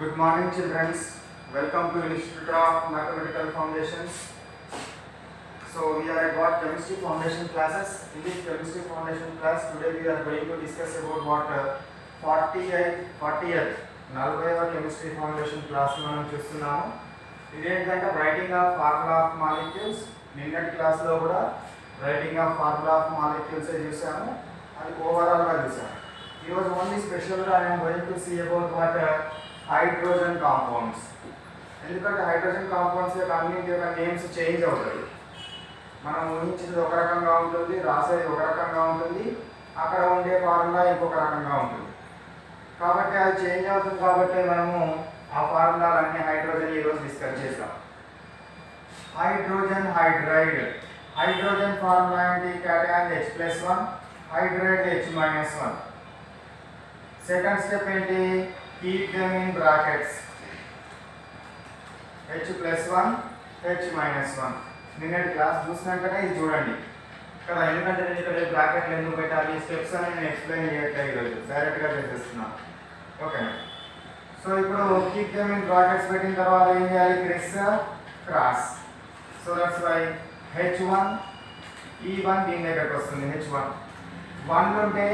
Good morning, children. Welcome to Institute of Mathematical Foundations. So we are at what chemistry foundation classes. In this chemistry foundation class, today we are going to discuss about what 40th 40th chemistry foundation class మనం చూస్తున్నాము. ఇదేంటంటే writing of formula of molecules. నిన్నటి class లో కూడా writing of formula of molecules చూసాము. అది overall గా చూసాము. ఈ రోజు ఓన్లీ స్పెషల్ గా I am going to see about what hydrogen compounds. ఎందుకంటే హైడ్రోజన్ కాంపౌండ్స్ యొక్క అన్నింటి యొక్క నేమ్స్ చేంజ్ అవుతాయి. మనం ఊహించింది ఒక రకంగా ఉంటుంది, రాసేది ఒక రకంగా ఉంటుంది, అక్కడ ఉండే ఫార్ములా ఇంకొక రకంగా ఉంటుంది. కాబట్టి అది చేంజ్ అవుతుంది కాబట్టి మనము ఆ ఫార్ములాలన్నీ హైడ్రోజన్ ఈరోజు డిస్కస్ చేసాం. Hydrogen hydride. హైడ్రోజన్ ఫార్ములా ఏంటి? Cation H+1, hydride H-1. Second step ఏంటి? keep them in brackets. H+1, H-1. నిన్నటి క్లాస్ చూసినాకనే ఇది చూడండి కదా, ఎందుకంటే నేను ఇక్కడ బ్రాకెట్లు ఎందుకు పెట్టాలి, స్టెప్స్ అని నేను ఎక్స్ప్లెయిన్ చేయట్లేదు, ఈరోజు డైరెక్ట్గా చేసేస్తున్నాను. ఓకేనా? సో ఇప్పుడు కీప్ దెమ్ ఇన్ బ్రాకెట్స్ పెట్టిన తర్వాత ఏం చేయాలి? Criss cross. So that's why H1 ఈ 1 దీని దగ్గరకు వస్తుంది. H1 1 ఉంటే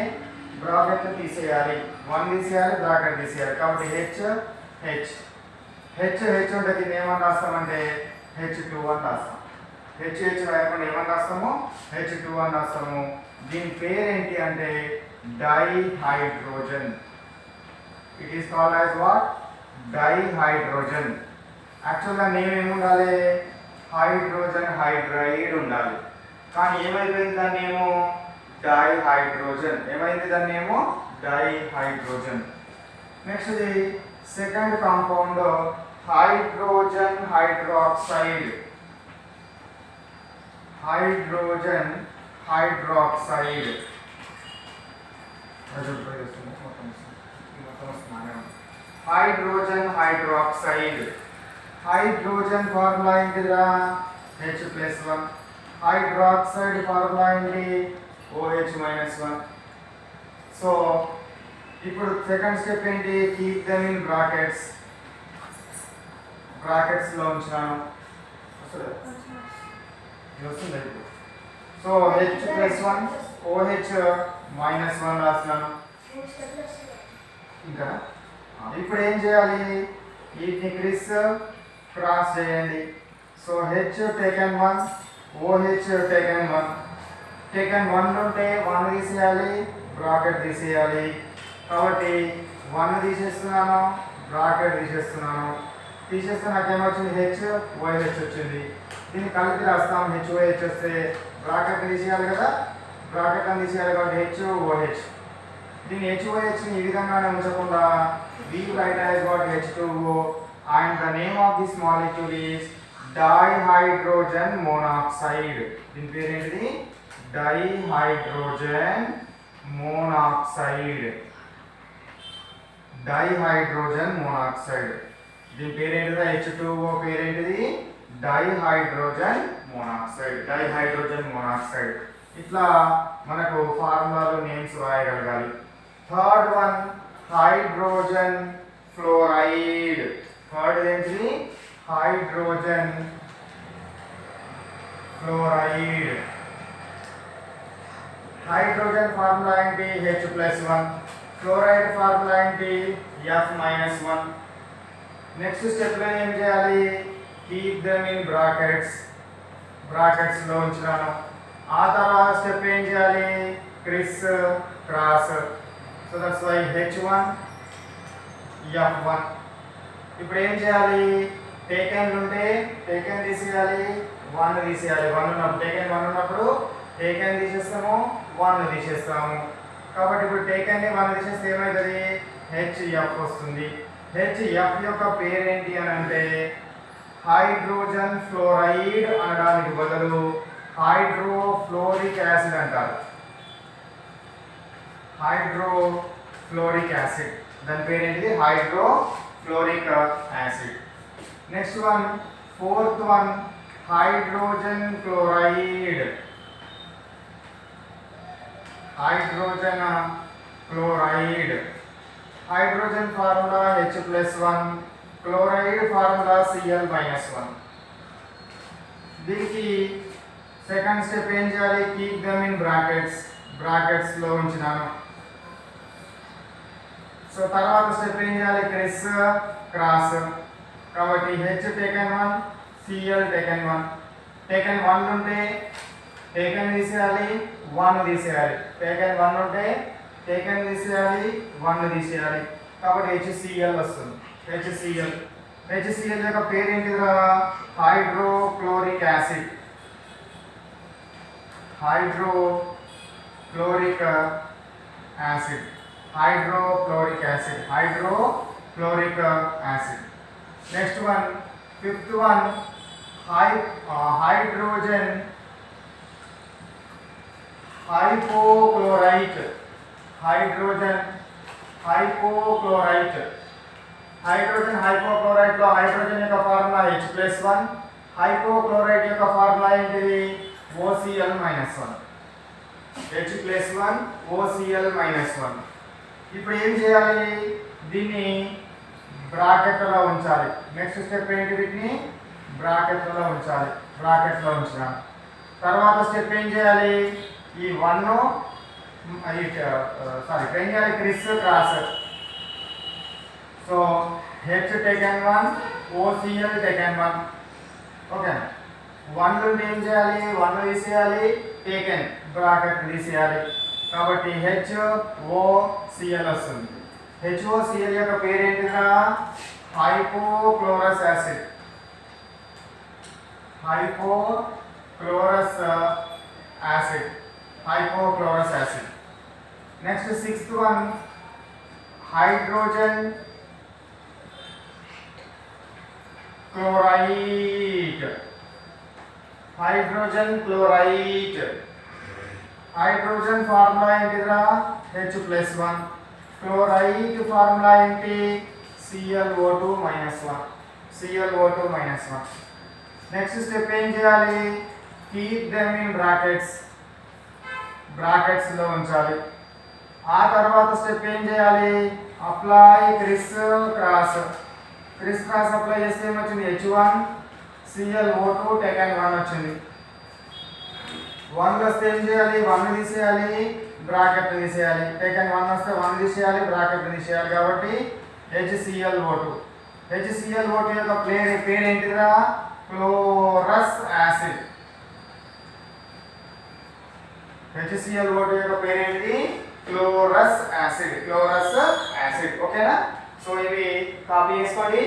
బ్రాకెట్ తీసేయాలి, 1 తీసేయాలి, బ్రాకెట్ తీసేయాలి. కాబట్టి H ఉంటే దీన్ని ఏమని రాస్తామంటే H2 రాస్తాం. H రాయకుండా ఏమని రాస్తాము? H2 రాస్తాము. దీని పేరేంటి అంటే dihydrogen. It is called as what? Dihydrogen. యాక్చువల్గా నేమ్ ఏముండాలి? హైడ్రోజన్ హైడ్రైడ్ ఉండాలి. కానీ ఏమైపోయింది దాన్ని ఏమో? డైహైడ్రోజన్. ఏమైంది దాన్ని ఏమో? Dihydrogen. Next the second compound hydrogen hydroxide. Hydrogen hydroxide. Hydrogen hydroxide. Hydrogen formula ఏంటిదిరా? H+1. హైడ్రాక్సైడ్ ఫార్ములా ఏంటి? OH-1. సో ఇప్పుడు సెకండ్ స్టెప్ ఏంటి? Keep them in brackets. Brackets లో ఉంచాను. సో H+1 OH-1 రాస్తున్నాను. ఇంకా ఇప్పుడు ఏం చేయాలి? వీటిని క్రిస్ క్రాస్ చేయండి. So H taken 1, OH taken 1. Taken 1 ఉంటే 1 తీసేయాలి, బ్రాకెట్ తీసేయాలి. కాబట్టి 1 తీసేస్తున్నాను, బ్రాకెట్ తీసేస్తున్నాను. తీసేస్తే నాకు ఏమొచ్చింది? HOH వచ్చింది. దీన్ని కలిపి రాస్తాం. HOH వస్తే బ్రాకెట్ తీసేయాలి కదా, బ్రాకెట్ అని తీసేయాలి కాబట్టి HOH. దీన్ని HOHని ఈ విధంగానే ఉంచకుండా we write as what? H2O, and the name of this molecule is dihydrogen monoxide. దీని పేరు ఏంటిది? Dihydrogen monoxide. Dihydrogen monoxide. దీని పేరేంటిది? H2O పేరేంటిది? Dihydrogen monoxide. Dihydrogen monoxide. ఇట్లా మనకు ఫార్ములాలు నేమ్స్ రాయగలగాలి. Third one hydrogen fluoride. Third ఏంటిది? Hydrogen fluoride. హైడ్రోజన్ ఫార్ములా ఏంటి? H+1. ఫ్లోరైడ్ ఫార్ములా ఏంటి? F-1. నెక్స్ట్ స్టెప్ లో ఏం చేయాలి? Keep them in brackets. Brackets లో ఉంచుతాను. ఆ తర్వాత స్టెప్ ఏం చేయాలి? Criss cross. So that's why H1 F1. ఇప్పుడు ఏం చేయాలి? టేకెన్ ఉంటే టేకెన్ తీసేయాలి, 1 తీసేయాలి. 1 ఉన్నప్పుడు టేకెన్ 1 ఉన్నప్పుడు టేకెన్ తీసేస్తాము, 1 తీసేస్తాము. కాబట్టి ఇప్పుడు టేకెన్ని 1 తీసేస్తే ఏమవుతుంది? HF వస్తుంది. HF యొక్క పేరేంటి అని అంటే హైడ్రోజన్ ఫ్లోరైడ్ అనడానికి బదులు హైడ్రోఫ్లోరిక్ యాసిడ్ అంటారు. Hydrofluoric acid. దాని పేరేంటిది? Hydrofluoric acid. Next one, fourth one hydrogen chloride. Hydrogen chloride. Hydrogen formula H+1, chloride formula Cl-1. దీనికి సెకండ్ స్టెప్ ఏం చేయాలి? కీప్ దెమ్ ఇన్ బ్రాకెట్స్ లో ఉంచినాను. సో తర్వాత స్టెప్ ఏం చేయాలి? క్రాస్. కాబట్టి H taken 1, Cl taken 1. Taken 1 ఉంటే టేకెన్ తీసేయాలి, 1 తీసేయాలి. టేకెన్ 1 ఉంటే టేకెన్ తీసేయాలి, 1 తీసేయాలి. కాబట్టి HCl వస్తుంది. HCl యొక్క పేరు ఏంటిరా? Hydrochloric acid. Hydrochloric acid. Next one, fifth one, hydrogen hypochlorite. Hydrogen hypochlorite లో హైడ్రోజన్ యొక్క ఫార్ములా H+1, హైపోక్లోరైట్ యొక్క ఫార్ములా ఏంటిది? OCl-1. H+1 OCl-1. ఇప్పుడు ఏం చేయాలి? దీన్ని బ్రాకెట్లో ఉంచాలి. నెక్స్ట్ స్టెప్ ఏంటి? వీటిని బ్రాకెట్లో ఉంచాలి. ఉంచాను. తర్వాత స్టెప్ ఏం చేయాలి? ఈ 1 ఏం చేయాలి? Cross. So H taken 1, OCl taken 1. Okay, 1 నుండి ఏం చేయాలి? 1 తీసేయాలి, టేకెన్ బ్రాకెట్ తీసేయాలి. కాబట్టి HOCl వస్తుంది. HOCl యొక్క పేరు ఏంటిదా? Hypochlorous acid. Hypochlorous acid. Next sixth one, hydrogen chloride. Hydrogen formula ఏంటిదిరా? H+1. క్లోరైడ్ ఫార్ములా ఏంటి? ClO2-1. నెక్స్ట్ స్టెప్ ఏం చేయాలి? కీప్ దెమ్ ఇన్ బ్రాకెట్స్ లో ఉంచాలి. ఆ తర్వాత స్టెప్ ఏం చేయాలి? అప్లై క్రాస్ అప్లై చేస్తే ఏమొచ్చింది? H1 ClO2 టేకెన్ 1 వచ్చింది. 1 వస్తే ఏం చేయాలి? 1 తీసేయాలి, బ్రాకెట్ తీసేయాలి. టేకెన్ 1 వస్తే 1 తీసేయాలి, బ్రాకెట్ తీసేయాలి. కాబట్టి HClO2 యొక్క పేరు ఏంటిరా? Chlorous acid. HClO2 యొక్క పేరు ఏంటి? Chlorous acid. ఓకేనా? సో ఇవి కాపీ చేసుకోండి.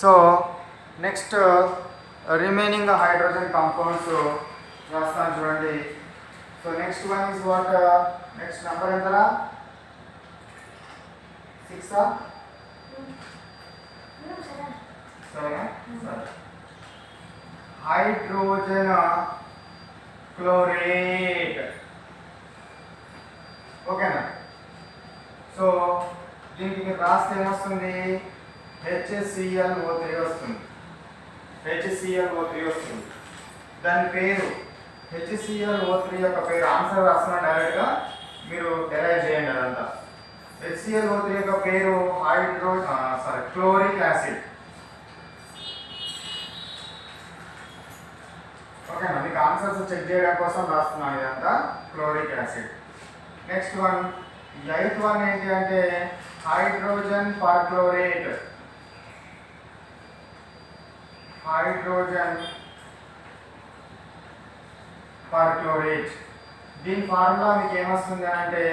So next remaining hydrogen compounds రాస్తాను చూడండి. So next one is what? Next number ఎంతరా? 6. సరేనా? Hydrogen chlorate. ఓకేనా? సో దీనికి మీరు రాస్తే ఏమొస్తుంది? HClO3 వస్తుంది. దాని పేరు HClO3 యొక్క పేరు ఆన్సర్ రాస్తున్నా, డైరెక్ట్గా మీరు డెరైవ్ చేయండి అదంతా. HClO3 యొక్క పేరు క్లోరిక్ యాసిడ్. ఓకేనా? మీకు ఆన్సర్స్ చెక్ చేయడం కోసం రాస్తున్నాను ఇదంతా. Chloric acid. Next one, 8th one ఏంటి అంటే హైడ్రోజన్ పర్క్లోరేట్. దీని ఫార్ములా మీకు ఏమొస్తుంది అంటే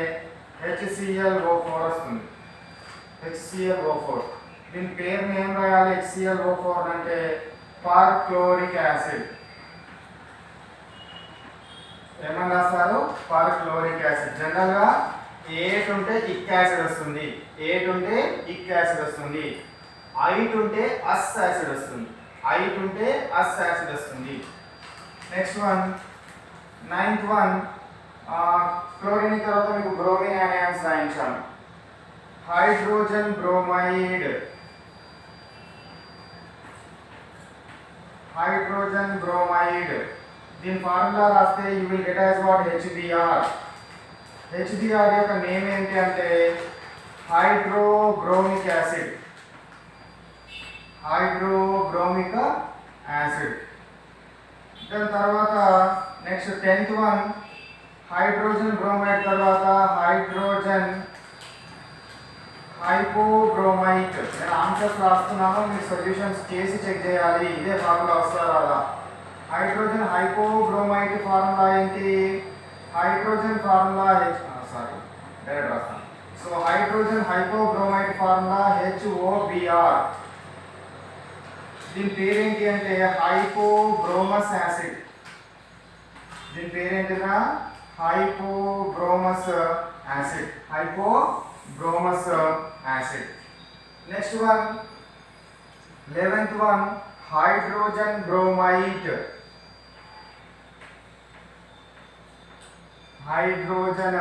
HClO4 వస్తుంది. దీని పేరుని ఏం రాయాలి? HClO4 అంటే పర్క్లోరిక్ యాసిడ్. ఏమని రాస్తారు? పర్క్లోరిక్ యాసిడ్. జనరల్గా 8 ఉంటే ఇక్ యాసిడ్ వస్తుంది, 8 ఉంటే ఇక్ యాసిడ్ వస్తుంది, 8 ఉంటే అస్ యాసిడ్ వస్తుంది. Next one, 9th one, chlorine తర్వాత మీకు బ్రోమిన్ అయాన్స్ రాయించాను. Hydrogen bromide. hydrogen bromide. దీని ఫార్ములా రాస్తే you will get as what HBr. HBr యొక్క నేమ్ ఏంటి అంటే హైడ్రోబ్రోమిక్ యాసిడ్. Hydrobromic acid. దాని తర్వాత next 10th one hydrogen bromide తర్వాత హైడ్రోజన్ హైపోబ్రోమైట్. నేను ఆన్సర్స్ రాస్తున్నాను, మీ సొల్యూషన్స్ చేసి చెక్ చేయాలి ఇదే ఫార్ములా వస్తుందా రాదా. హైడ్రోజన్ హైపోబ్రోమైట్ ఫార్ములా ఏంటి, హైడ్రోజన్ ఫార్ములా సారీ డైరెక్ట్ రాస్తాను. So hydrogen hypobromite formula HOBr. దీని పేరేంటి అంటే హైపోబ్రోమస్ యాసిడ్. దీని పేరేంటినా hypobromous acid. Hypobromous acid. Next one 11th one hydrogen bromite. Hydrogen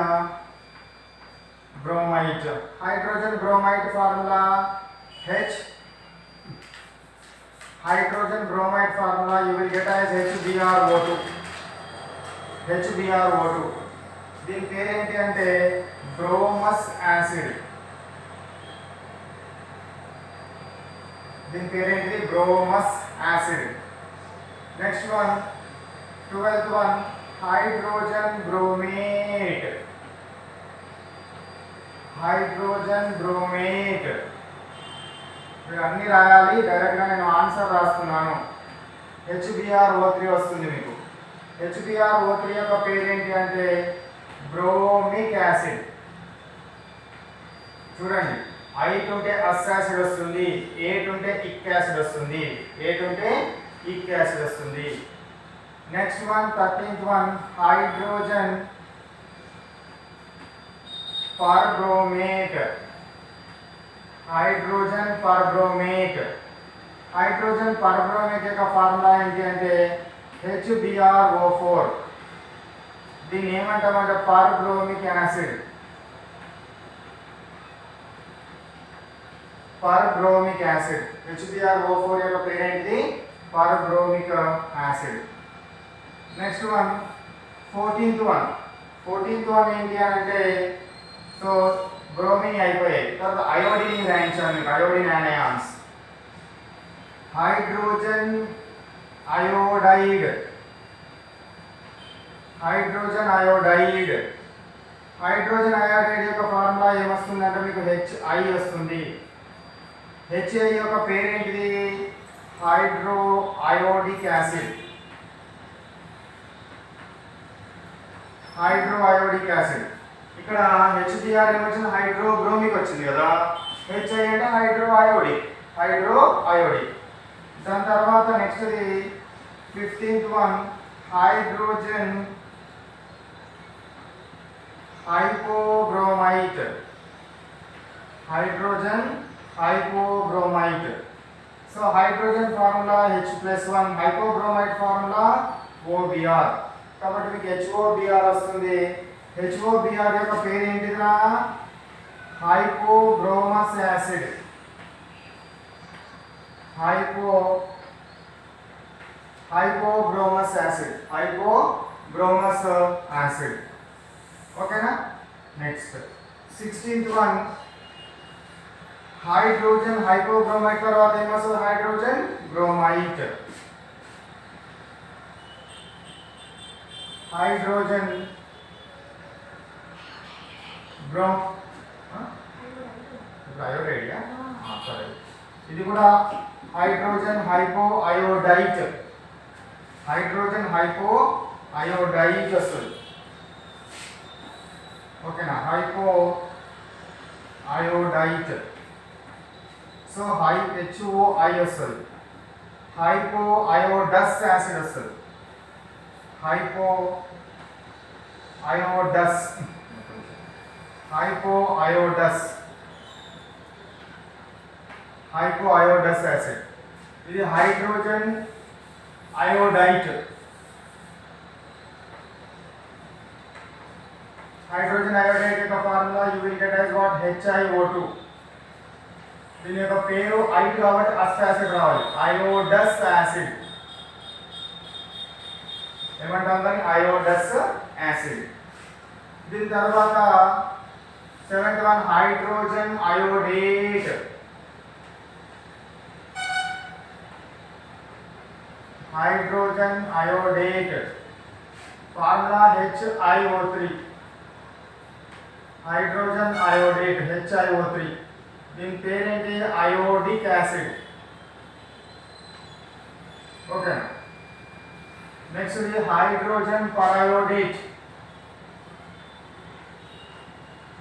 bromite. Hydrogen bromite formula H. hydrogen bromide formula you will get as HbRO2. HbRO2. దీని పేరు ఏంటి అంటే బ్రోమస్ acid. దీని పేరు ఏంటి bromous acid. Next one 12th one hydrogen bromate. Hydrogen bromate. అన్నీ రాయాలి, డైరెక్ట్గా నేను ఆన్సర్ రాస్తున్నాను. HbRO3 వస్తుంది మీకు. HbRO3 యొక్క పేరేంటి అంటే బ్రోమిక్ యాసిడ్. చూడండి, ఐట్ ఉంటే అస్ యాసిడ్ వస్తుంది, ఏట్ ఉంటే ఇక్ యాసిడ్ వస్తుంది, ఏట్ ఉంటే ఇక్ యాసిడ్ వస్తుంది. Next one 13th one hydrogen perbromate. Hydrogen perbromate. Hydrogen perbromate యొక్క ఫార్ములా ఏంటి అంటే HbRO4. దీన్ని ఏమంటామంటే పర్బ్రోమిక్ యాసిడ్. పర్బ్రోమిక్ యాసిడ్. HbRO4 యొక్క పేరేంటి perbromic acid. Next one 14th one. 14th one ఏంటి అంటే సో బ్రోమిన్ అయిపోయాయి, తర్వాత అయోడిన్ రాయించాను మీకు. Iodine anions. Hydrogen iodide. Hydrogen iodide. Hydrogen iodide యొక్క ఫార్ములా ఏమొస్తుందంటే మీకు HI వస్తుంది. HI యొక్క పేరేంటిది hydroiodic acid. Hydroiodic acid. ఇక్కడ HBr ఏమొచ్చింది హైడ్రోబ్రోమిక్ వచ్చింది కదా. HI అంటే హైడ్రో అయోడిక్. Hydro iodic. దాని తర్వాత next 15th one hydrogen hypobromite. Hydrogen hypobromite. So hydrogen formula H+1, hypobromite formula OBr. కాబట్టి మీకు HOBr వస్తుంది. HOBr యొక్క పేరు ఏంటిదా hypobromous acid. Hypobromous acid. Hypobromous acid. ఓకేనా. Next 16th one hydrogen hypobromite తర్వాత ఏమొస్తుంది హైడ్రోజన్ బ్రోమైట్. Hydrogen iodide. సరే, ఇది కూడా hydrogen hypoiodite. Hydrogen hypoiodite వస్తుంది. ఓకేనా. Hypoiodite. సో HOI వస్తుంది. హైపో అయోడస్ యాసిడ్ వస్తుంది. Hypoiodous. Hypoiodous. Hypoiodous acid. ఇది హైడ్రోజన్ అయోడైట్. హైడ్రోజన్ అయోడైట్ యొక్క formula you will get as what HiO2. దీని యొక్క పేరు ఐట్ కాబట్టి అస్ యాసిడ్ రావాలి. అయోడస్ యాసిడ్. ఏమంటాం దాన్ని అయోడస్ యాసిడ్. దీని తర్వాత 7th one hydrogen iodate. Hydrogen iodate formula HiO3. Hydrogen iodate HiO3 దీని పేరేంటి అయోడిక్ యాసిడ్. ఓకే. నెక్స్ట్ ఇది హైడ్రోజన్ పరయోడేట్.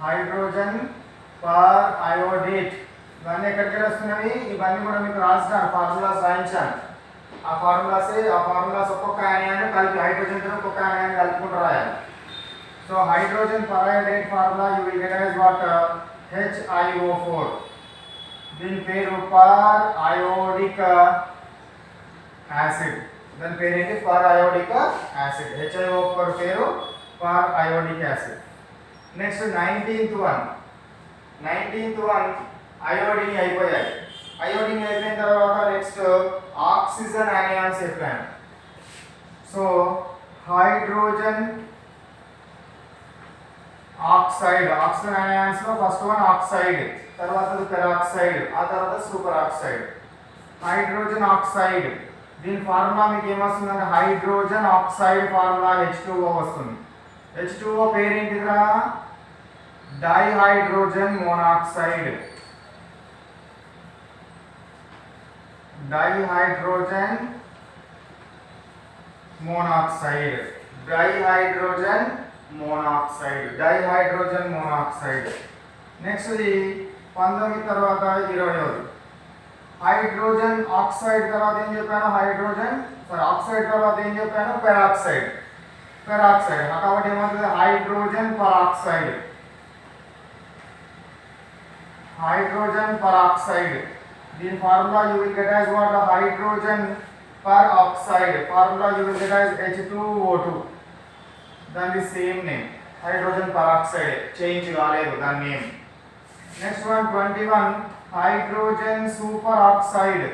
హైడ్రోజన్ పర్ అయోడేట్ ఇవన్నీ ఎక్కడికి వస్తున్నవి, ఇవన్నీ కూడా మీకు రాస్తాను, ఫార్ములాస్ రాయించాను. ఆ ఫార్ములాస్ ఒక్కొక్క అయాన్ని కలిపి హైడ్రోజన్ తో ఒక్కొక్క అయాన్ని కలుపుకుంటూ రాయాలి. So hydrogen periodate formula you will get as what HiO4. దీని పేరు పర్ అయోడిక్ యాసిడ్. దాని పేరు ఏంటి? Per iodic acid. HiO4 పేరు periodic acid. Next 19th one iodine అయిపోయాయి. అయోడిన్ అయిపోయిన తర్వాత నెక్స్ట్ ఆక్సిజన్ అయాన్స్ చెప్పాను. So hydrogen oxide, oxygen ions లో ఫస్ట్ వన్ ఆక్సైడ్, తర్వాత పెరాక్సైడ్, ఆ తర్వాత సూపర్ ఆక్సైడ్. హైడ్రోజన్ ఆక్సైడ్ దీని ఫార్ములా మీకు ఏమొస్తుందంటే హైడ్రోజన్ ఆక్సైడ్ ఫార్ములా H2O వస్తుంది. H2O పేరేంటిరా? Dihydrogen monoxide. Dihydrogen monoxide. Dihydrogen monoxide. Dihydrogen monoxide. Next ఇది 19 తర్వాత 20. హైడ్రోజన్ ఆక్సైడ్ తర్వాత ఏం చెప్పాను? ఆక్సైడ్ తర్వాత ఏం చెప్పాను? పెరాక్సైడ్. కాబట్టి ఏమవుతుంది? Hydrogen peroxide. హైడ్రోజన్ పరాక్సైడ్ దీని formula you will get as what? Hydrogen peroxide formula you will get as H2O2. దాని same name hydrogen peroxide, change కాలేదు దాని name. Next one 21 hydrogen super oxide.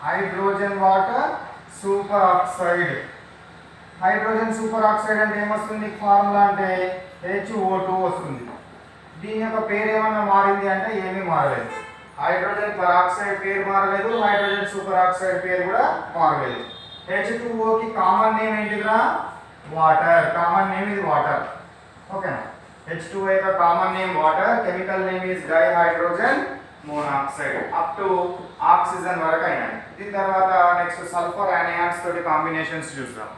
Hydrogen water super oxide. Hydrogen super oxide అంటే ఏమొస్తుంది formula అంటే HO2 వస్తుంది. దీని యొక్క పేరు ఏమన్నా మారింది అంటే ఏమీ మారలేదు. హైడ్రోజన్ పరాక్సైడ్ పేరు మారలేదు, హైడ్రోజన్ సూపర్ ఆక్సైడ్ పేరు కూడా మారలేదు. H2O కి కామన్ నేమ్ ఏంటిరా? వాటర్. కామన్ నేమ్ ఇది వాటర్. ఓకేనా? H2O యొక్క common name water, chemical name is dihydrogen monoxide. Up to oxygen వరకు అయినాయి. దీని తర్వాత నెక్స్ట్ సల్ఫర్ అయాన్స్ తోటి కాంబినేషన్స్ చూద్దాం.